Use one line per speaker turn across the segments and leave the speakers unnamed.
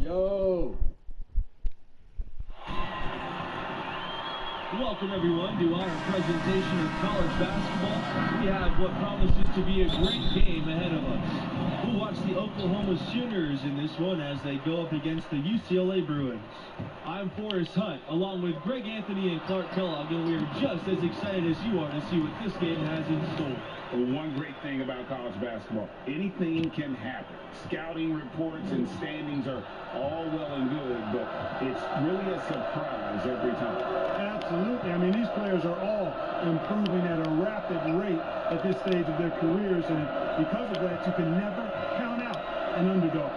Yo!
Welcome everyone to our presentation of college basketball. We have what promises to be a great game ahead of us. We'll watch the Oklahoma Sooners in this one as they go up against the UCLA Bruins. I'm Forrest Hunt, along with Greg Anthony and Clark Kellogg, and we are just as excited as you are to see what this game has in store.
One great thing about college basketball, anything can happen. Scouting reports and standings are all well and good, but it's really a surprise every time.
Absolutely. I mean, these players are all improving at a rapid rate at this stage of their careers, and because of that, you can never count out an underdog.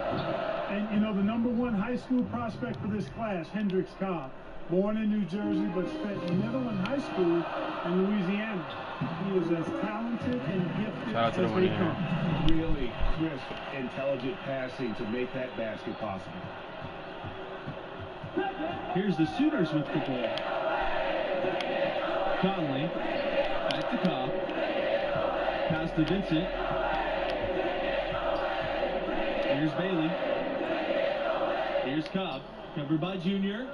And, you know, the #1 high school prospect for this class, Hendrix Cobb, born in New Jersey but spent middle and high school in Louisiana. He is as talented and gifted as they come.
Really crisp, intelligent passing to make that basket possible.
Here's the Sooners with the ball. Conley, back to Cobb. Pass to Vincent. Here's Bailey. Here's Cobb, covered by Junior.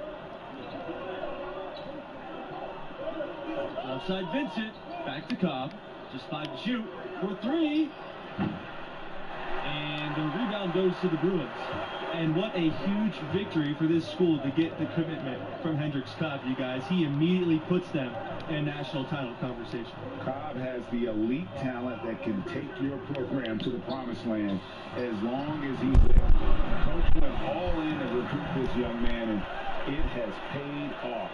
Outside Vincent, back to Cobb. Just 5 to shoot for 3. And the rebound goes to the Bruins. And what a huge victory for this school to get the commitment from Hendrix Cobb, you guys. He immediately puts them in national title conversation.
Cobb has the elite talent that can take your program to the promised land as long as he's there. Coach went all in to recruit this young man, and it has paid off.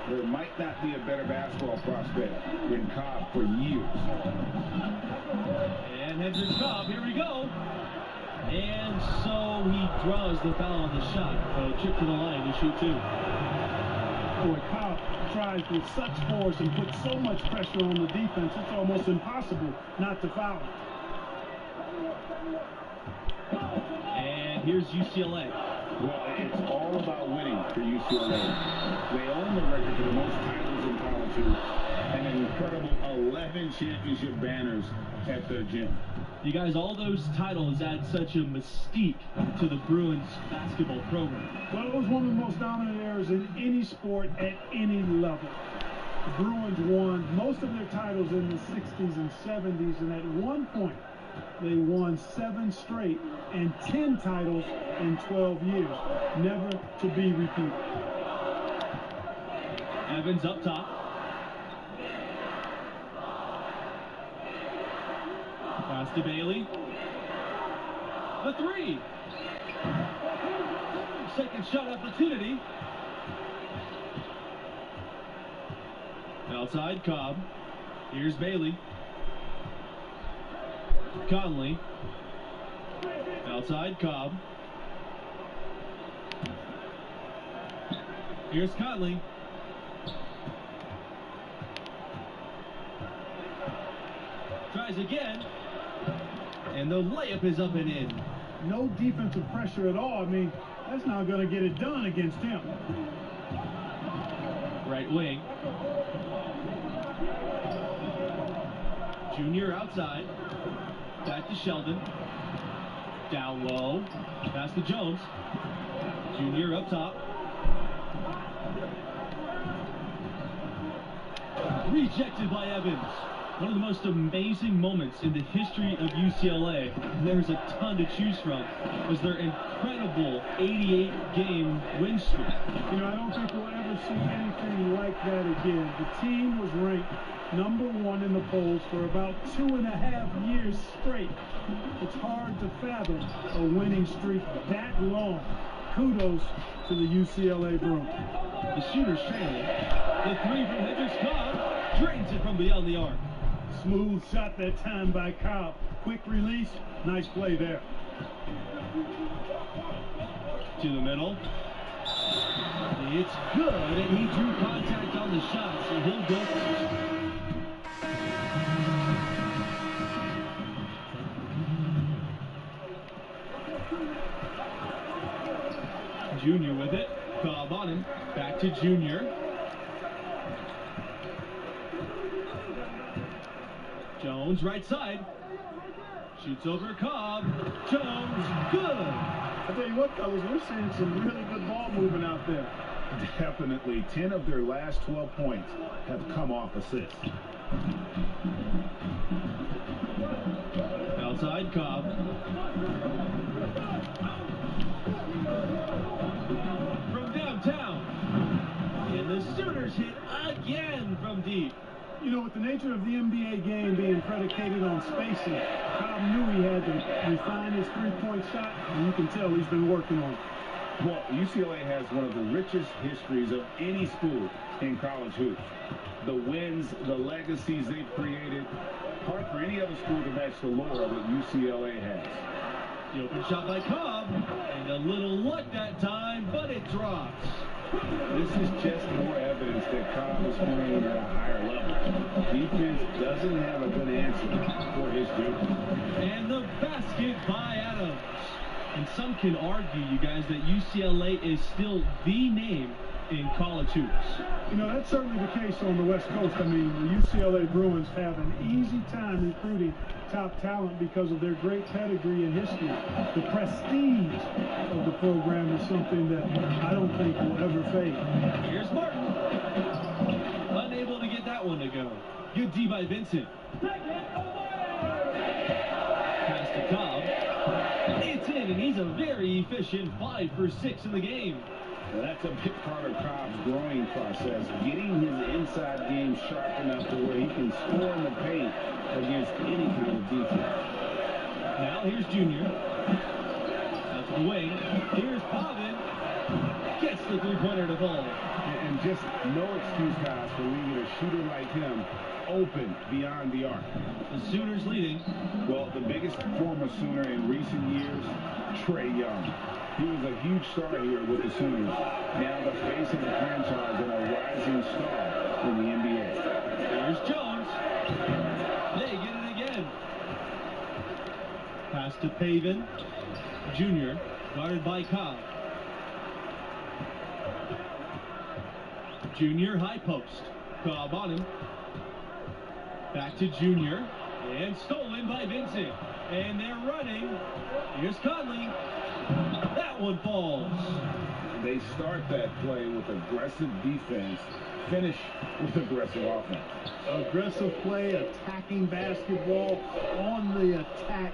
There might not be a better basketball prospect than Cobb for years.
And Hendrix Cobb, here we go. And so he draws the foul on the shot. Chip to the line to shoot 2.
Boy, Cobb tries with such force and puts so much pressure on the defense, it's almost impossible not to foul him.
And here's UCLA.
Well, it's all about winning for UCLA. They own the record for the most titles in college hoops and an incredible 11 championship banners at their gym.
You guys, all those titles add such a mystique to the Bruins basketball program.
Well, it was one of the most dominant eras in any sport at any level. The Bruins won most of their titles in the 60s and 70s, and at one point, they won 7 straight and 10 titles in 12 years, never to be repeated.
Evans up top. Pass to Bailey. The 3. Second shot opportunity. Outside Cobb. Here's Bailey. Conley. Outside Cobb. Here's Conley. Tries again. And the layup is up and in.
No defensive pressure at all. I mean, that's not going to get it done against him.
Right wing. Junior outside. Back to Sheldon. Down low. Pass to Jones. Junior up top. Rejected by Evans. One of the most amazing moments in the history of UCLA, there's a ton to choose from, was their incredible 88-game win streak.
You know, I don't think we'll ever see anything like that again. The team was ranked #1 in the polls for about 2.5 years straight. It's hard to fathom a winning streak that long. Kudos to the UCLA Bruins.
The Sooners trailing. The 3 from Hendrix Cobb drains it from beyond the arc.
Smooth shot that time by Cobb. Quick release. Nice play there.
To the middle. It's good, and he drew contact on the shot, so he'll go first. Junior with it. Cobb on him. Back to Junior. Jones, right side. Shoots over Cobb. Jones, good.
I tell you what, fellas, we're seeing some really good ball movement out there.
Definitely. 10 of their last 12 points have come off assists.
Outside Cobb. From downtown. And the Sooners hit again from deep.
You know, with the nature of the NBA game being predicated on spacing, Cobb knew he had to refine his three-point shot, and you can tell he's been working on it.
Well, UCLA has one of the richest histories of any school in college hoops. The wins, the legacies they've created, hard for any other school to match the lore that UCLA has.
The open shot by Cobb, and a little luck that time, but it drops.
This is just more evidence that Cobb is playing at a higher level. Defense doesn't have a good answer for his duty.
And the basket by Adams. And some can argue, you guys, that UCLA is still the name in college hoops.
You know, that's certainly the case on the West Coast. I mean, the UCLA Bruins have an easy time recruiting top talent because of their great pedigree and history. The prestige of the program is something that I don't think will ever fade.
Here's Martin. Unable to get that one to go. Good D by Vincent. Pass to Cobb. It's in, and he's a very efficient 5 for 6 in the game.
Well, that's a big part of Cobb's growing process, getting his inside game sharp enough to where he can score in the paint against any kind of defense.
Now here's Junior. Out to the wing. Here's Pavin. Gets the three-pointer to fall.
And just no excuse, guys, for leaving a shooter like him open beyond the arc.
The Sooners leading.
Well, the biggest former Sooner in recent years, Trae Young. He was a huge star here with the Sooners. Now the face of the franchise and a rising star in the NBA.
Here's Jones. They get it again. Pass to Pavin. Junior, guarded by Cobb. Junior, high post. Cobb on him. Back to Junior. And stolen by Vincent. And they're running. Here's Conley. That one falls.
They start that play with aggressive defense, finish with aggressive offense.
Aggressive play, attacking basketball, on the attack,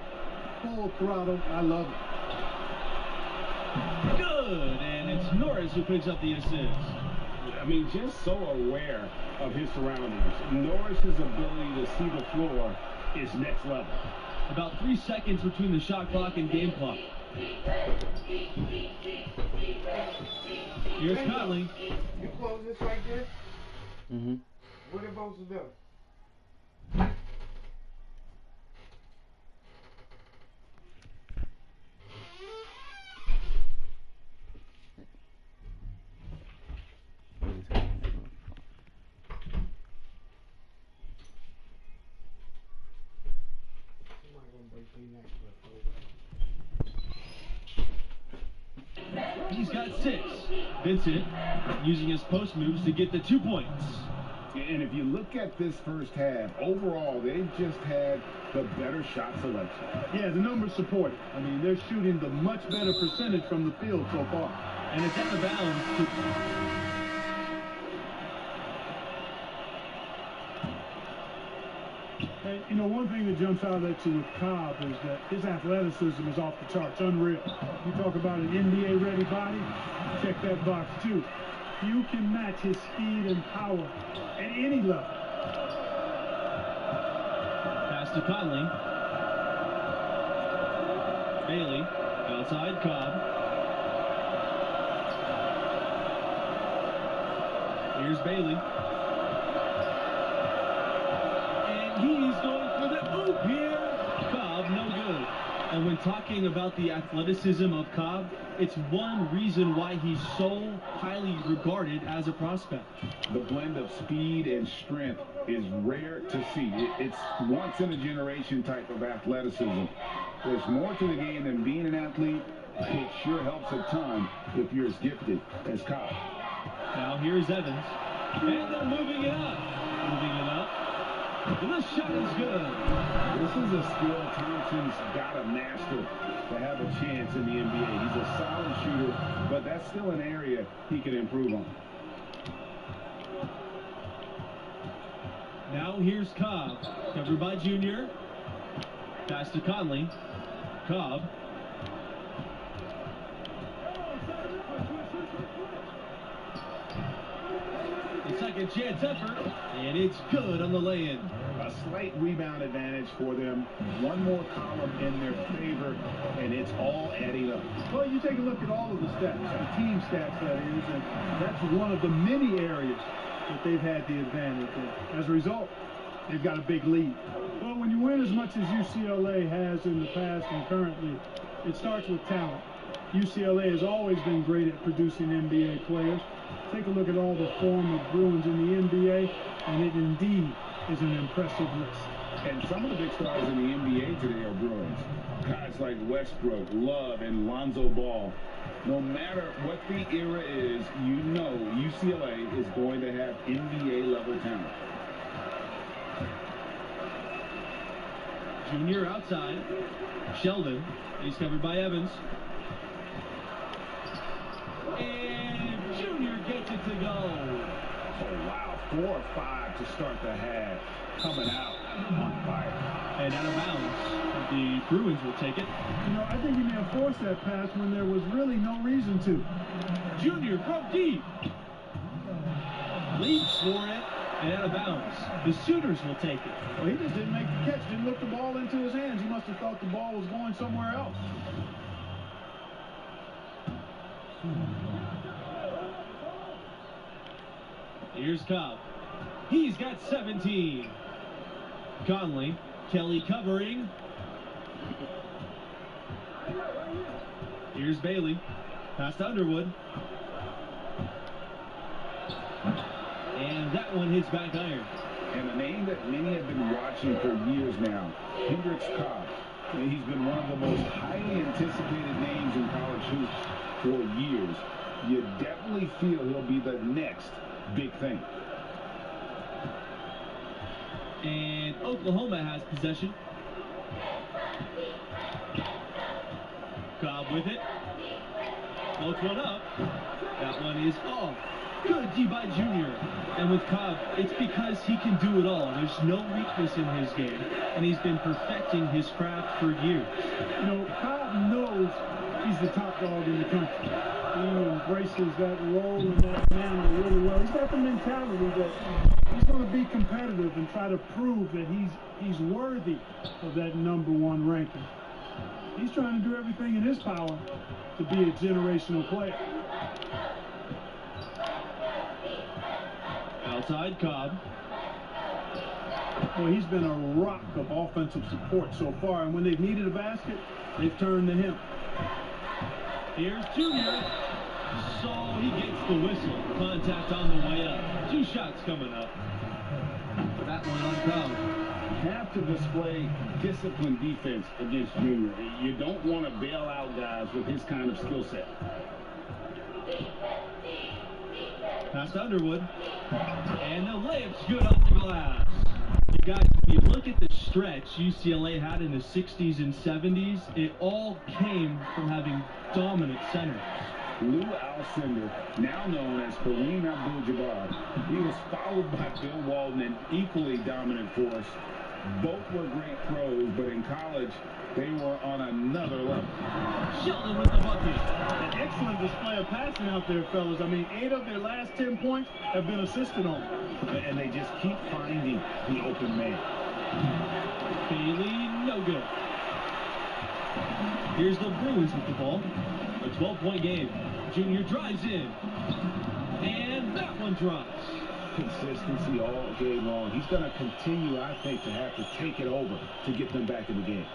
full throttle. I love it.
Good. And it's Norris who picks up the assist.
I mean, just so aware of his surroundings. Norris's ability to see the floor is next level.
About 3 seconds between the shot clock and game clock. Here's Conley.
You close this like this?
Mm-hmm.
What are they supposed to do?
He's got 6. Vincent using his post moves to get the 2 points.
And if you look at this first half, overall, they've just had the better shot selection.
Yeah, the numbers support it. I mean, they're shooting the much better percentage from the field so far.
And it's out of bounds.
And, you know, one thing that jumps out at you with Cobb is that his athleticism is off the charts, unreal. You talk about an NBA-ready body, check that box, too. You can match his speed and power at any level.
Pass to Conley. Bailey, outside Cobb. Here's Bailey. He's going for the oop here. Cobb, no good. And when talking about the athleticism of Cobb, it's one reason why he's so highly regarded as a prospect.
The blend of speed and strength is rare to see. It's once-in-a-generation type of athleticism. There's more to the game than being an athlete. It sure helps a ton if you're as gifted as Cobb.
Now here's Evans. And they're moving it up. Moving it up. The shot is good.
This is a skill Thompson's got to master to have a chance in the NBA. He's a solid shooter, but that's still an area he can improve on.
Now here's Cobb, covered by Junior. Pass to Conley. Cobb. The second chance effort, and it's good on the lay-in.
A slight rebound advantage for them. One more column in their favor, and it's all adding up.
Well, you take a look at all of the stats, the team stats that is, and that's one of the many areas that they've had the advantage. And as a result, they've got a big lead. Well, when you win as much as UCLA has in the past and currently, it starts with talent. UCLA has always been great at producing NBA players. Take a look at all the former Bruins in the NBA, and it indeed is an impressive list.
And some of the big stars in the NBA today are Bruins. Guys like Westbrook, Love, and Lonzo Ball. No matter what the era is, you know UCLA is going to have NBA-level talent.
Junior outside. Sheldon. He's covered by Evans. And Junior gets it to go.
Oh, wow. 4 or 5 to start the half. Coming out on fire.
And out of bounds. The Bruins will take it.
You know, I think he may have forced that pass when there was really no reason to.
Junior from deep. Leaps for it. And out of bounds. The Sooners will take it.
Well, he just didn't make the catch, didn't look the ball into his hands. He must have thought the ball was going somewhere else.
Here's Cobb. He's got 17. Conley. Kelly covering. Here's Bailey. Pass to Underwood. And that one hits back iron.
And a name that many have been watching for years now, Hendricks Cobb. He's been one of the most highly anticipated names in college hoops for years. You definitely feel he'll be the next big thing.
And Oklahoma has possession. Cobb with it. Floats one up. That one is off. Good D by Junior. And with Cobb, it's because he can do it all. There's no weakness in his game. And he's been perfecting his craft for years.
You know, Cobb knows he's the top dog in the country. He embraces that role and that manner really well. He's got the mentality that he's going to be competitive and try to prove that he's worthy of that #1 ranking. He's trying to do everything in his power to be a generational player.
Outside Cobb.
Well, he's been a rock of offensive support so far, and when they've needed a basket, they've turned to him.
Here's Junior. So he gets the whistle. Contact on the way up. 2 shots coming up. That one on Cobb.
Have to display disciplined defense against Junior. You don't want to bail out guys with his kind of skill set.
Pass to Underwood. And the layup's good off the glass. You guys, if you look at the stretch UCLA had in the 60s and 70s, it all came from having dominant centers.
Lou Alcindor, now known as Kareem Abdul-Jabbar, he was followed by Bill Walton, an equally dominant force. Both were great pros, but in college, they were on another level.
Sheldon with the bucket.
An excellent display of passing out there, fellas. I mean, 8 of their last 10 points have been assisted on.
And they just keep finding the open man.
Bailey, no good. Here's the Bruins with the ball. A 12-point game. Junior drives in. And that one drops.
Consistency all game long. He's going to continue, I think, to have to take it over to get them back in the game.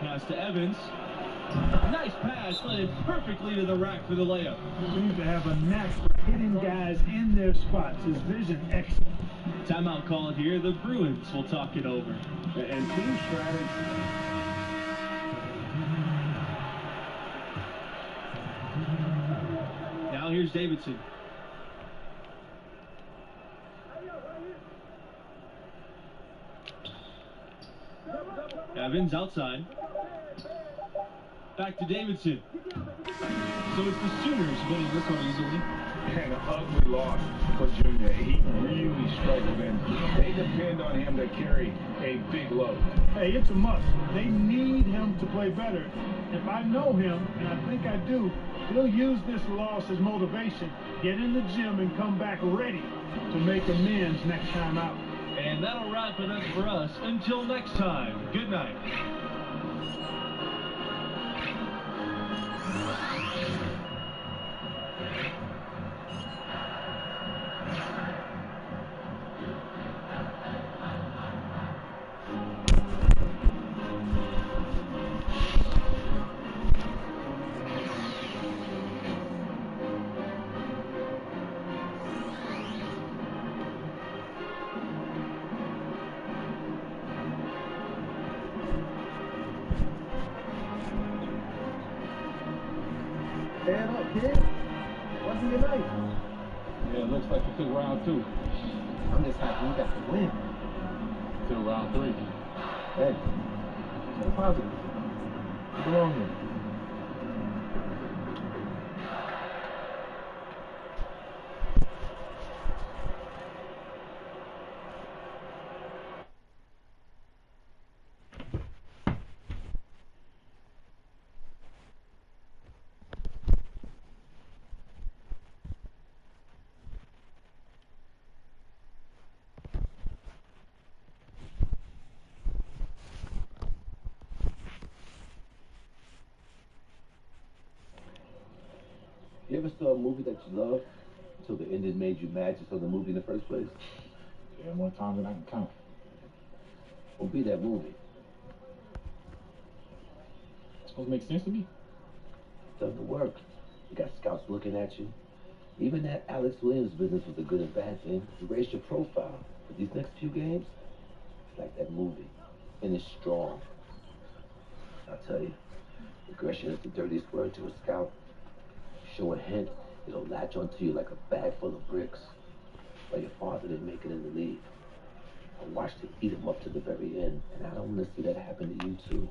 Pass to Evans. Nice pass, led it perfectly to the rack for the layup.
He seems to have a knack for hitting guys in their spots. His vision, excellent.
Timeout called here. The Bruins will talk it over.
And team strategy.
Now here's Davidson. Evans outside. Back to Davidson. So it's the Sooners winning this one easily.
And an ugly loss for Junior. He really struggled, and they depend on him to carry a big load.
Hey, it's a must. They need him to play better. If I know him, and I think I do, he'll use this loss as motivation, get in the gym, and come back ready to make amends next time out.
And that'll wrap it up for us. Until next time, good night.
Stand up, kid. Wasn't your night?
Yeah, it looks like you took round 2.
I'm just happy you got the win.
Till round 3.
Hey, stay positive. You belong here. You ever saw a movie that you loved until the ending made you mad you saw the movie in the first place?
Yeah, more times than I can count.
Well, be that movie.
It's supposed to make sense to me.
Doesn't work. You got scouts looking at you. Even that Alex Williams business was a good and bad thing. You raised your profile. But these next few games, it's like that movie. And it's strong. I'll tell you, aggression is the dirtiest word to a scout. Show a hint, it'll latch onto you like a bag full of bricks. Why your father didn't make it in the league. I watched him eat him up to the very end, and I don't want to see that happen to you too.